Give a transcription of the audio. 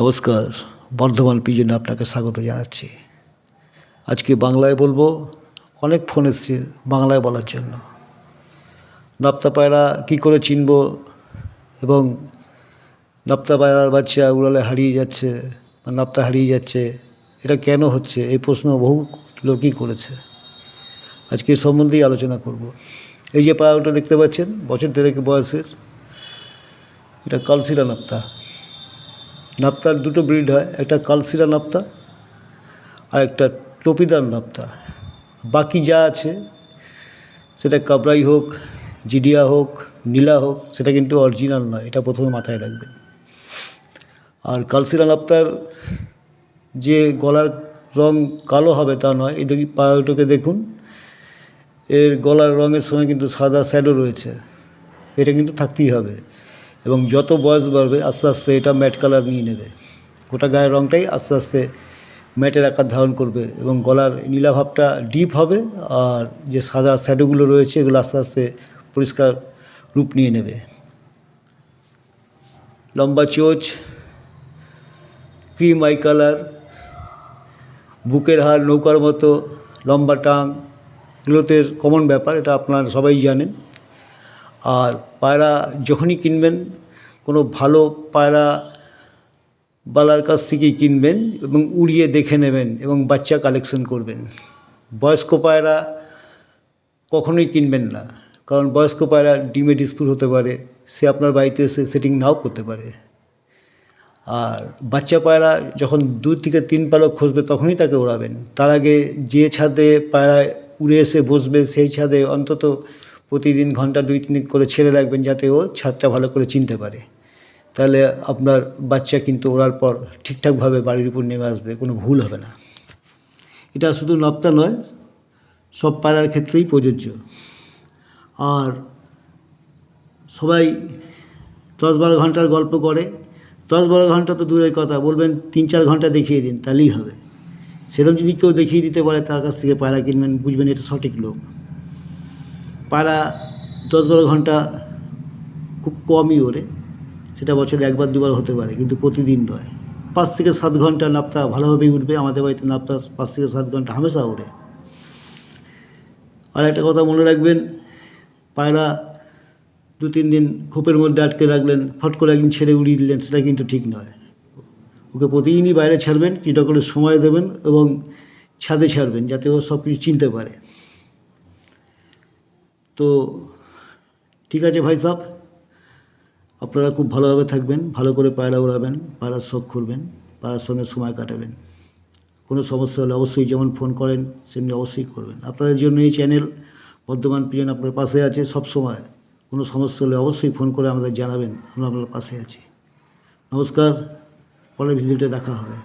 নমস্কার, বর্ধমান পিজনে আপনাকে স্বাগত জানাচ্ছি। আজকে বাংলায় বলবো। অনেক ফোন এসছে বাংলায় বলার জন্য। নাপ্তা পায়রা কী করে চিনব এবং নাপ্তা পায়রার বাচ্চা উড়ালে হারিয়ে যাচ্ছে বা নাপ্তা হারিয়ে যাচ্ছে, এটা কেন হচ্ছে, এই প্রশ্ন বহু লোকই করেছে। আজকে এই সম্বন্ধেই আলোচনা করব। এই যে পায়রাটা দেখতে পাচ্ছেন, বছর দেড়েক বয়সের, এটা কালশিরা নাপ্তা। নাপ্তার দুটো ব্রিড হয়, একটা কালশিরা নাপ্তা আর একটা টপিদার নাপ্তা। বাকি যা আছে সেটা কাবরাই হোক, জিডিয়া হোক, নীলা হোক, সেটা কিন্তু অরিজিনাল নয়, এটা প্রথমে মাথায় রাখবেন। আর কালশিরা নাপ্তার যে গলার রং কালো হবে তা নয়। এই পায়রাটাকে দেখুন, এর গলার রঙের সঙ্গে কিন্তু সাদা শ্যাডো রয়েছে, এটা কিন্তু থাকতেই হবে। এবং যত বয়স বাড়বে আস্তে আস্তে এটা ম্যাট কালার নিয়ে নেবে, গোটা গায়ের রঙটাই আস্তে আস্তে ম্যাটের আকার ধারণ করবে এবং গলার নীলাভাবটা ডিপ হবে, আর যে সাদা শ্যাডোগুলো রয়েছে এগুলো আস্তে আস্তে পরিষ্কার রূপ নিয়ে নেবে। লম্বা চোচ, ক্রিম আই কালার, বুকের হাড় নৌকার মতো, লম্বা টাং, এগুলোতে কমন ব্যাপার, এটা আপনারা সবাই জানেন। আর পায়রা যখনই কিনবেন, কোনো ভালো পায়রা বালার কাছ থেকেই কিনবেন এবং উড়িয়ে দেখে নেবেন এবং বাচ্চা কালেকশন করবেন। বয়স্ক পায়রা কখনোই কিনবেন না, কারণ বয়স্ক পায়রা ডিমে ডিসপুট হতে পারে, সে আপনার বাড়িতে এসে সেটিং নাও করতে পারে। আর বাচ্চা পায়রা যখন 2 থেকে 3 পালক খসবে তখনই তাকে ওড়াবেন। তার আগে যে ছাদে পায়রা উড়ে এসে বসবে সেই ছাদে অন্তত প্রতিদিন ঘন্টা 2-3 করে ছেড়ে রাখবেন, যাতে ও ছাদটা ভালো করে চিনতে পারে। তাহলে আপনার বাচ্চা কিন্তু ওড়ার পর ঠিকঠাকভাবে বাড়ির উপর নেমে আসবে, কোনো ভুল হবে না। এটা শুধু নাপ্তা নয়, সব পায়রার ক্ষেত্রেই প্রযোজ্য। আর সবাই 10-12 ঘন্টার গল্প করে। 10-12 ঘন্টা তো দূরের কথা, বলবেন 3-4 ঘন্টা দেখিয়ে দিন, তাহলেই হবে। সেরকম যদি কেউ দেখিয়ে দিতে পারে, তার কাছ থেকে পায়রা কিনবেন, বুঝবেন এটা সঠিক লোক। পায়রা 10-12 ঘন্টা খুব কমই ওড়ে, সেটা বছরে 1-2 বার হতে পারে, কিন্তু প্রতিদিন নয়। 5 থেকে 7 ঘন্টা নাপ্তা ভালোভাবেই উঠবে। আমাদের বাড়িতে নাপ্তা 5 থেকে 7 ঘন্টা হামেশা ওড়ে। আর একটা কথা মনে রাখবেন, পায়রা 2-3 দিন খোপের মধ্যে আটকে রাখলেন, ফট করে একদিন ছেড়ে উড়িয়ে দিলেন, সেটা কিন্তু ঠিক নয়। ওকে প্রতিদিনই বাইরে ছাড়বেন, কিছুটা করে সময় দেবেন এবং ছাদে ছাড়বেন, যাতে ও সব কিছু চিনতে পারে। তো ঠিক আছে ভাই সাহেব, আপনারা খুব ভালোভাবে থাকবেন, ভালো করে পায়রা ওড়াবেন, পায়রার শখ করবেন, পায়রার সঙ্গে সময় কাটাবেন। কোনো সমস্যা হলে অবশ্যই যেমন ফোন করেন সেমনি অবশ্যই করবেন। আপনাদের জন্য এই চ্যানেল বর্ধমান পিজন আপনার পাশে আছে সব সময়। কোনো সমস্যা হলে অবশ্যই ফোন করে আমাদের জানাবেন, আমরা আপনার পাশে আছি। নমস্কার, পরের ভিডিওতে দেখা হবে।